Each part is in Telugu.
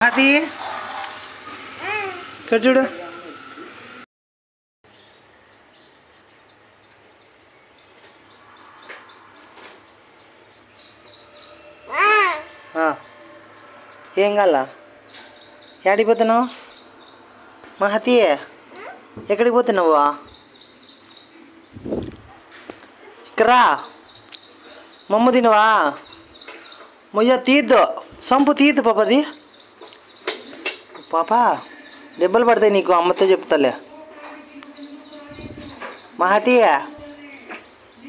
అది ఇక్కడ చూడు. ఏం కాల? ఎక్కడికి పోతున్నావు మహతి? ఎక్కడికి పోతున్నావు? ఇక్కరా మమ్మ తినవా? మొయ్య తీద్దు, సంపు తీద్దు పాపది. పాప దెబ్బలు పడతాయి నీకు, అమ్మతో చెప్తాలే. మహతి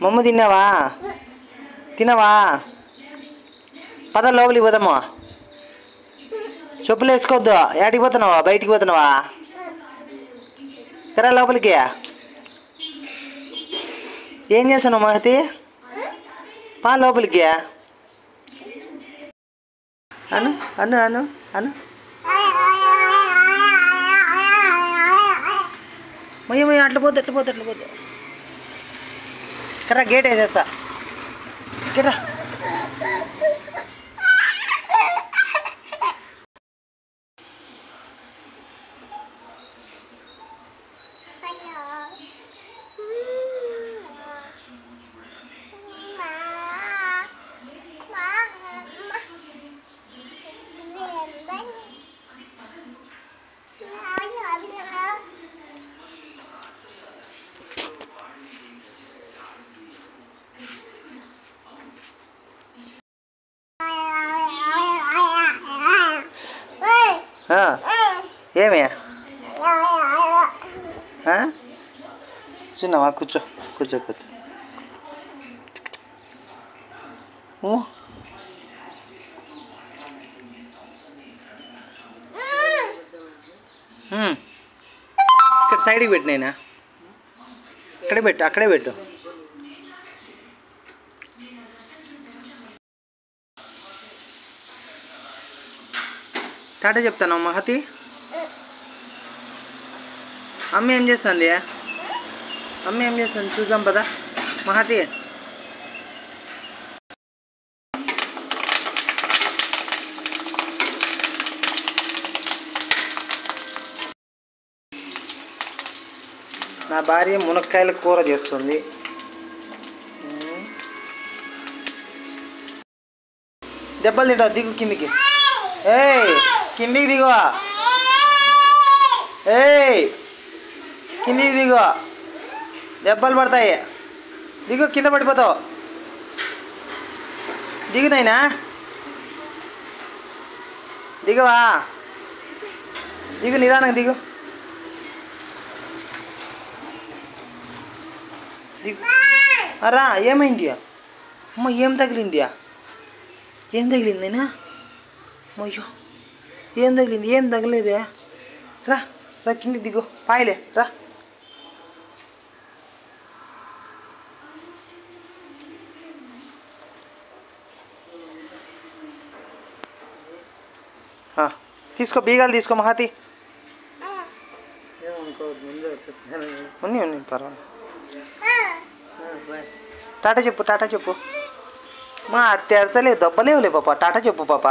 మమ్మ తిన్నావా? తినవా? పద లోపలికి పోదామా? చెప్పులు వేసుకోవద్దు. ఏటికి పోతున్నావా? బయటికి పోతున్నావా? కరా లోపలికి. ఏం చేస్తున్నావు మహతి? పా లోపలికి. అను అను అను అను. మొయ్య అట్లా పోద్దు, అట్లా పోద్దు, అట్లా పోద్దు. కరా గేట్ వేసేస్తా. ఇక్కడ ఏమి చిన్నవా? కూర్చో కూర్చో కూర్చో. ఇక్కడ సైడ్కి పెట్టు. నేనా అక్కడే పెట్టు, అక్కడే పెట్టు. టాటా చెప్తాను మహతి. అమ్మ ఏం చేస్తుంది? అమ్మ ఏం చేస్తుంది చూద్దాం పదా మహతి. నా భార్య మునక్కాయల కూర చేస్తుంది. దెబ్బలు తింటావు, దిగు కిందికి. ఏయ్ కిందికి దిగు. ఏయ్ కిందికి దిగు, దెబ్బలు పడతాయి. దిగు, కింద పడిపోతావు. దిగు నైనా, దిగవా? దిగు, నిదానంగా దిగు. దిగు. రా. ఏమైంది అమ్మ? ఏం తగిలింది? ఏం తగిలింది నైనా? అయ్యో ఏం తగిలింది? ఏం తగలేదే. రా రా కిందికి దిగు. పాయలే రా. తీసుకో, బీగాలు తీసుకో మహతి. ఉన్ని ఉన్ని పర్వాలేదు. టాటా చెప్పు, టాటా చెప్పు. మా అత్త ఎడతలే దెబ్బలేవులే పాప. టాటా చెప్పు పాప.